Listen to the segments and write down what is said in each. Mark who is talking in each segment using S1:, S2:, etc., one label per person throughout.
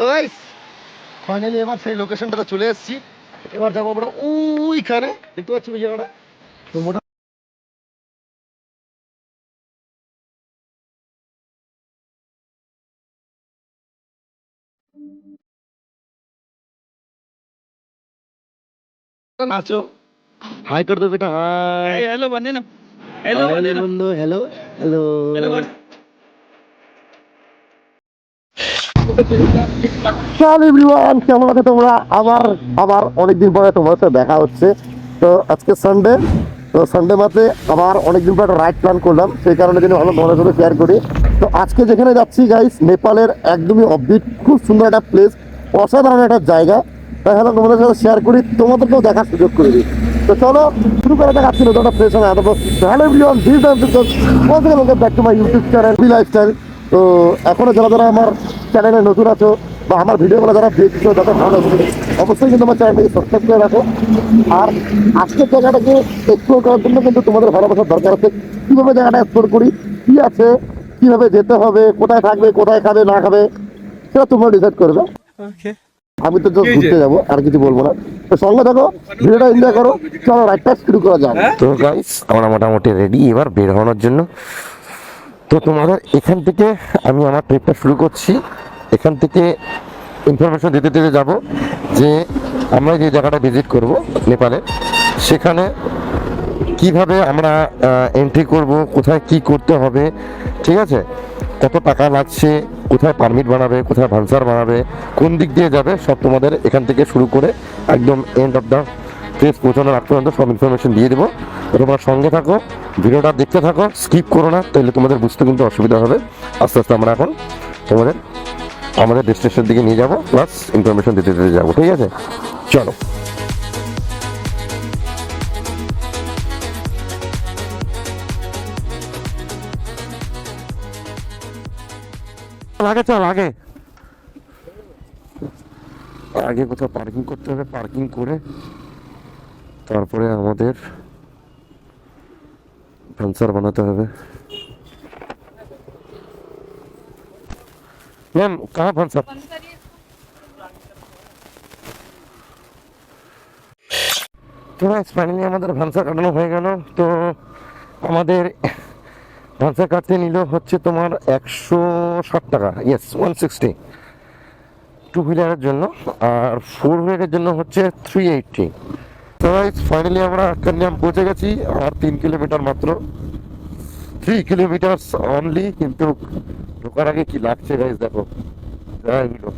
S1: তো guys finally এবার সেই লোকেশনটাতে চলে এসেছি। এবার যাবো আমরা ওইখানে, দেখতে পাচ্ছি ওই জায়গাটা। তো মোটা नाचो, हाय कर दो बेटा, हाय।
S2: हेलो बंदे ना हेलो बंदे ना
S1: बंदो, हेलो हेलो।
S2: हेलो
S1: চল এভরিওয়ান, কেমন আছো তোমরা? আবার আবার অনেকদিন পরে তোমার সাথে দেখা হচ্ছে। তো আজকে সানডে, তো সানডে মাসে আবার অনেকদিন পরে একটা রাইড প্ল্যান করলাম, সেই কারণে জন্য ভালো তোমাদের সাথে শেয়ার করি। তো আজকে যেখানে যাচ্ছি গাইস, নেপালের একদমই অফবিট, খুব সুন্দর একটা প্লেস, অসাধারণ একটা জায়গা। তাই হলো তোমাদের সাথে শেয়ার করি, তোমাদেরকেও দেখার সুযোগ করে দিই। তো চলো শুরু করে দেখাচ্ছি নতুন একটা প্লেস। আমি hello everyone, this is back to my YouTube channel B lifestyle. তো এখনো যারা যারা আমার চ্যানেলে নতুন আছো বা আমার ভিডিওগুলো যারা দেখছো, যাদের ভালো লাগছে, অবশ্যই কিন্তু আমার চ্যানেলটাকে সাবস্ক্রাইব করে রাখো। আর আজকের জায়গাটাকে এক্সপ্লোর করার জন্য কিন্তু তোমাদের ভালোবাসার দরকার আছে। কীভাবে জায়গাটা এক্সপ্লোর করি, কী আছে, কীভাবে যেতে হবে, কোথায় থাকবে, কোথায় খাবে না খাবে, সেটা তোমরা ডিসাইড করবে।
S2: ओके
S1: আমি তো জাস্ট ঘুরতে যাবো, আর কিছু বলবো না। তো সঙ্গে থাকো, ভিডিওটা এনজয় করো। চলো রাইডটা শুরু করা যাক।
S3: তো গাইস আমরা মোটামুটি রেডি এবার বের হওয়ার জন্য। তো তোমাদের এখান থেকে আমি আমার ট্রিপটা শুরু করছি। এখান থেকে ইনফরমেশন দিতে দিতে যাব যে আমরা যে জায়গাটা ভিজিট করব নেপালে, সেখানে কিভাবে আমরা এন্ট্রি করব, কোথায় কি করতে হবে, ঠিক আছে, কত টাকা লাগছে, কোথায় পারমিট বানাবে, কোথায় ভান্সার বানাবে, কোন দিক দিয়ে যাবে, সব তোমাদের এখান থেকে শুরু করে একদম এন্ড অফ দ্য প্লেস পৌঁছানোর আগ পর্যন্ত সব ইনফরমেশন দিয়ে দেবো। তোমরা সঙ্গে থাকো, ভিডিওটা দেখতে থাকো, স্কিপ করো না, তাহলে তোমাদের বুঝতে কিন্তু অসুবিধা হবে। আস্তে আস্তে আমরা এখন তোমাদের আমাদের ডেস্টিনেশনের দিকে নিয়ে যাবো, প্লাস ইনফরমেশন দিতে দিতে যাবো, ঠিক আছে? চলো। আগে চল, আগে আগে কোথাও পার্কিং করতে হবে, পার্কিং করে তারপরে আমাদের ভান্সার বানাতে হবে। ম্যাম কাহা ভান্সার? তো ফাইনালি আমাদের ভান্সার কাটানো হয়ে গেল। তো আমাদের ভান্সার কাটতে নিল হচ্ছে তোমার 160 টাকা, ইয়েস 160 টু হুইলারের জন্য, আর ফোর হুইলারের জন্য হচ্ছে 380। তো ফাইনালি আমরা কান্যাম পৌঁছে গেছি। আর 3 কিলোমিটার মাত্র, 3 কিলোমিটার অনলি, কিন্তু ঢোকার আগে কি লাগছে গাইজ দেখো। এগুলো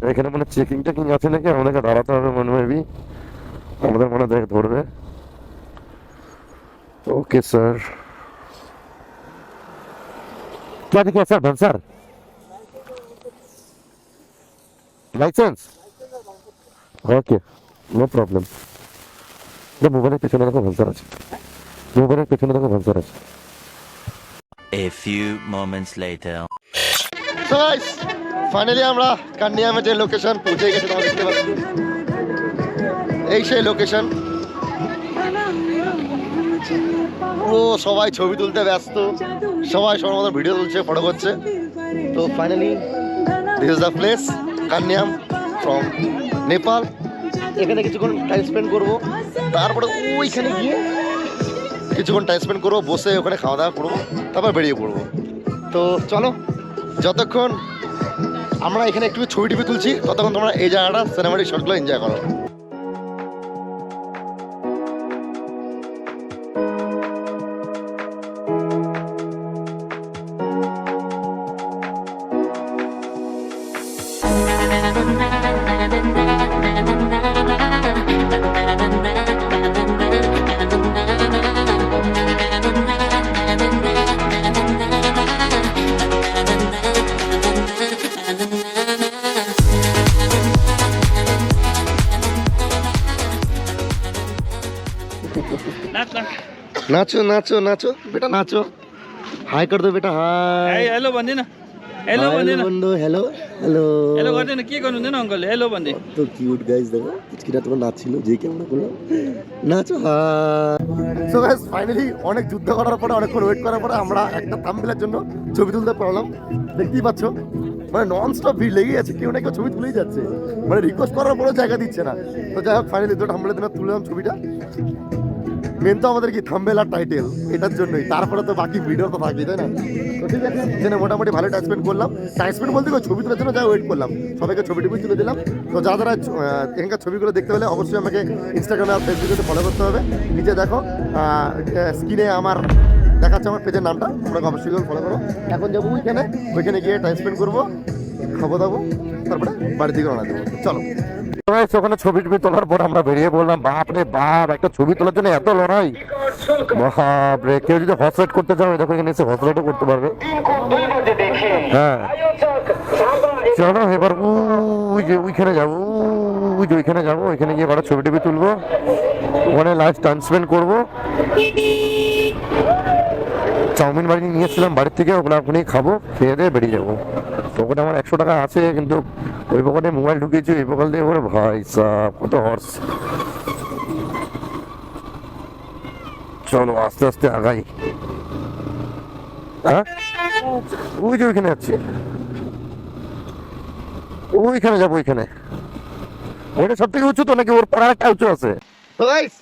S3: এখানে মানে চেকিং টেকিং আছে নাকি, আমাদেরকে দাঁড়াতে হবে মনে মেবি, আমাদের মনে দেখ ধরবে। ओके सर, क्या दिखे sir? Sir licence, okay no problem. মোবাইলের পেছনে দেখো ভান্সার আছে, মোবাইলের পেছনে দেখো ভান্সার আছে।
S4: A few moments later.
S1: So guys finally আমরা কান্নিয়ামে যে লোকেশন পৌঁছে গেছি, তোমরা দেখতে পাচ্ছ এই সেই লোকেশন। পুরো সবাই ছবি তুলতে ব্যস্ত, সবাই সবার মতো ভিডিও তুলছে, ফটো করছে। তো finally this is the place, Kanyam from Nepal. এখানে কিছুক্ষণ টাইম স্পেন্ড করবো, তারপরে ওইখানে গিয়ে কিছুক্ষণ টাইম স্পেন্ড করবো, বসে ওখানে খাওয়া দাওয়া করবো, তারপর বেরিয়ে পড়বো। তো চলো, যতক্ষণ আমরা এখানে একটু ছবি টিভি তুলছি, ততক্ষণ তোমরা এই জায়গাটা সিনেমাটিক শটগুলো এনজয় করো।
S2: नाच ना
S1: नाचो नाचो नाचो बेटा, नाचो, हाय कर दो बेटा, हाय।
S2: हेलो बंदे ना हेलो बंदे ना
S1: बंदो, हेलो হ্যালো
S2: हेलो गर्दैन के गर्नुहुँदैन अङ्कलले हेलो भन्दै
S1: তো কিউট গাইস দেখো কিচকিটা তোমার নাচছিল যেই ক্যামেরা করলাম নাচো সো গাইস ফাইনালি অনেক যুদ্ধ করার পরে অনেকক্ষণ ওয়েট করার পরে আমরা একটা থাম্বনেলের জন্য ছবি তুলতে পারলাম দেখতেই পাচ্ছ মানে নন স্টপ ভিড় লেগেই আছে কেউ না কেউ ছবি তুলেই যাচ্ছে মানে রিকোয়েস্ট করার পরেও জায়গা দিচ্ছে না তো যাই হোক ফাইনালি দুটো থাম্বনেলের জন্য তুললাম ছবিটা মেন তো আমাদের কি থাম্বনেল আর টাইটেল এটার জন্যই তারপরে তো বাকি ভিডিও তো বাকি তাই না তো ঠিক আছে জেনে মোটামুটি ভালো টাইম স্পেন্ড করলাম টাইম স্পেন্ড বলতে কি ছবি তোলার জন্য যা ওয়েট করলাম সবাইকে ছবি টবি তুলে দিলাম তো যারা এখানকার ছবিগুলো দেখতে হলে অবশ্যই আমাকে ইনস্টাগ্রামে আর ফেসবুকে ফলো করতে হবে নিচে দেখো স্ক্রিনে আমার দেখাচ্ছে আমার পেজের নামটা তোমরা অবশ্যই ফলো করো এখন যাবো ওইখানে গিয়ে টাইম স্পেন্ড করবো খাবো দাবো তারপরে বাড়ির দিকে রওনা দেবো চলো
S3: ওখানে ছবি টবি তোলার পর আমরা বেরিয়ে বললাম বাপ রে বাপ একটা ছবি তোলার জন্য এত লড়াই বাপ রে কেউ যদি হর্স রাইড করতে চাও দেখো এখানে এসে হর্স রাইডও করতে পারবে হ্যাঁ চলো এবার ওই যে ওইখানে যাবো ওইখানে যাবো ওইখানে গিয়ে বড় ছবি টবি তুলবো ওখানে লাস্ট টাইম স্পেন্ড করবো চাউমিন বাড়ি নিয়েছিলাম বাড়ির থেকে ওগুলো ওখানেই খাবো খেয়ে দিয়ে বেরিয়ে যাবো পকেটে আমার 100 টাকা আছে কিন্তু ওই পকেটে মোবাইল ঢুকিয়েছি ওই পকেট দিয়ে ওরে ভাই সাহ কত হর্স চলো আস্তে আস্তে আগাই হ্যাঁ ওই যে ওইখানে যাচ্ছি ওইখানে যাবো ওইখানে ওইটা সব থেকে উঁচু তো নাকি ওর পর একটা উঁচু আছে
S1: তো গাইস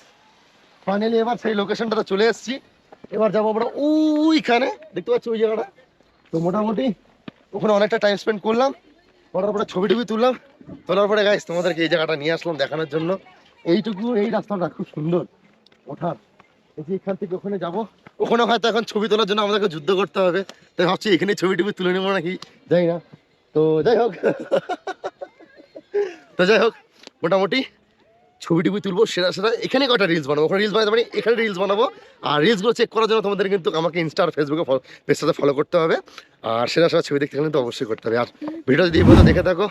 S1: ফাইনালি এবার সেই লোকেশনটাতে চলে এসেছি এবার যাবো আমরা ওইখানে দেখতে পাচ্ছি ওই জায়গাটা তো মোটামুটি ওখানে অনেকটা টাইম স্পেন্ড করলাম করার পরে ছবি টবি তুললাম তোলার পরে গাইস তোমাদেরকে এই জায়গাটা নিয়ে আসলাম দেখানোর জন্য এইটুকু এই রাস্তাটা খুব সুন্দর ওঠার এই যে এখান থেকে ওখানে যাবো ওখানে হয়তো এখন ছবি তোলার জন্য আমাদেরকে যুদ্ধ করতে হবে তাই ভাবছি এখানে ছবি টবি তুলে নেবো নাকি যাই না তো যাই হোক মোটামুটি ছবি টবি তুলবো সেটা এখানে কটা রিলস বানাবো ওখানে রিলস বানাতে পারি এখানে রিলস বানাবো আর রিলসগুলো চেক করার জন্য তোমাদের কিন্তু আমাকে ইনস্টা আর ফেসবুকে পেজটাতে ফলো করতে হবে আর সেটা ছবি দেখতে কিন্তু অবশ্যই করতে হবে আর ভিডিও যদি এই দেখে থাকো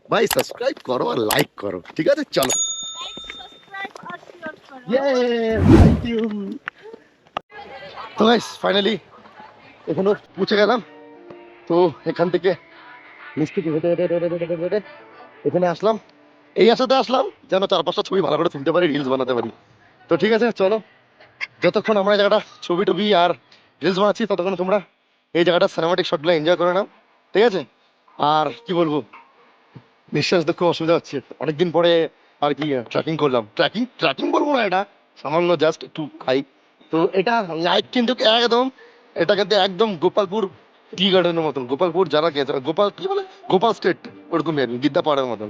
S1: ভাই সাবস্ক্রাইব করো আর লাইক করো ঠিক আছে চলো তো গাইস ফাইনালি এখনো পৌঁছে গেলাম তো এখান থেকে নিচ থেকে হেঁটে হেঁটে হেঁটে হেঁটে হেঁটে হেঁটে এখানে আসলাম এই আশাতে আসলাম যেন 4-5টা ছবি ভালো করে তুলতে পারি রিলস বানাতে পারি তো ঠিক আছে চলো যতক্ষণ আমরা এই জায়গাটা ছবি টবি আর রিলস বানাচ্ছি ততক্ষণ তোমরা এই জায়গাটা সিনেমাটিক শটগুলো এনজয় করে নাও ঠিক আছে আর কি বলবো নিঃশ্বাস তো খুব অসুবিধা হচ্ছে অনেকদিন পরে আর কি ট্রেকিং করলাম ট্রেকিং বলবো না এটা সামান্য জাস্ট একটু খাই তো এটা লাইট কিন্তু এটা কিন্তু একদম গোপালপুর টি গার্ডেনের মতন গোপালপুর যারা গেছে গোপাল কি বলে গোপাল স্টেট ওরকমই আর গিদ্দা পাহাড়ের মতন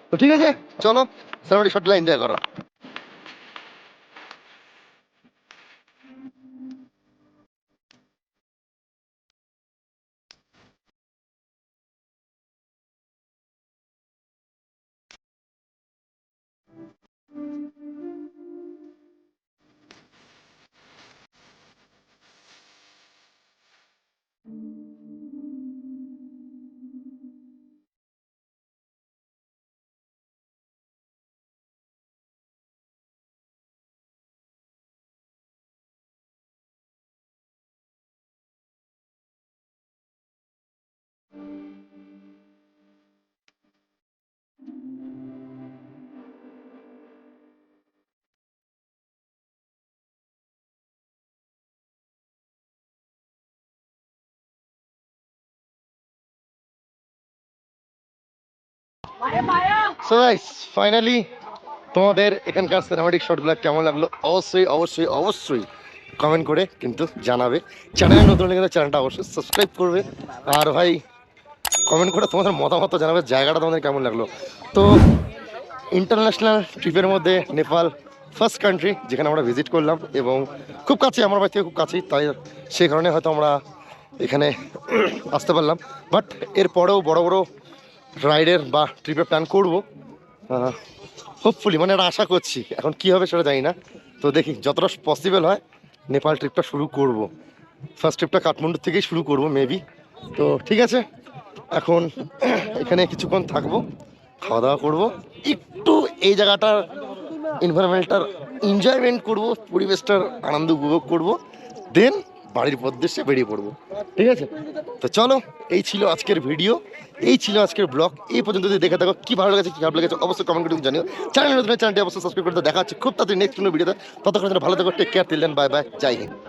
S1: তো ঠিক আছে চলো সিনেমাটিক শটগুলো এনজয় করো সো গাইস ফাইনালি তোমাদের এখানকার সিনেমাটিক শটগুলো কেমন লাগলো অবশ্যই অবশ্যই অবশ্যই কমেন্ট করে কিন্তু জানাবে চ্যানেলে নতুন হলে কিন্তু চ্যানেলটা অবশ্যই সাবস্ক্রাইব করবে আর ভাই কমেন্ট করে তোমাদের মতামত জানাবে জায়গাটা তোমাদের কেমন লাগলো তো ইন্টারন্যাশনাল ট্রিপের মধ্যে নেপাল ফার্স্ট কান্ট্রি যেখানে আমরা ভিজিট করলাম এবং খুব কাছে আমার বাড়ি থেকে খুব কাছেই তাই সেই কারণে হয়তো আমরা এখানে আসতে পারলাম বাট এরপরেও বড় বড় রাইডের বা ট্রিপের প্ল্যান করবো হোপফুলি মানে এটা আশা করছি এখন কি হবে সেটা জানি না তো দেখি যতটা পসিবল হয় নেপাল ট্রিপটা শুরু করব ফার্স্ট ট্রিপটা কাঠমান্ডু থেকেই শুরু করব মেবি তো ঠিক আছে এখন এখানে কিছুক্ষণ থাকবো খাওয়া দাওয়া করবো একটু এই জায়গাটার এনভায়রনমেন্টটার এনজয়মেন্ট করব পরিবেশটার আনন্দ উপভোগ করব দেন বাড়ির উদ্দেশ্যে বেরিয়ে পড়বো। ঠিক আছে, তো চলো, এই ছিল আজকের ভিডিও, এই ছিল আজকের ব্লগ। এই পর্যন্ত যদি দেখে থাকো, কি ভালো লেগেছে কি খারাপ লেগেছে অবশ্যই কমেন্ট করে জানিও। চ্যানেলটি অবশ্যই সাবস্ক্রাইব করে দেখা হচ্ছে খুব তাড়াতাড়ি নেক্সট কোনো ভিডিওতে। ততক্ষণ ভালো থাকো, take care, till then, bye bye, জয় হিন্দ।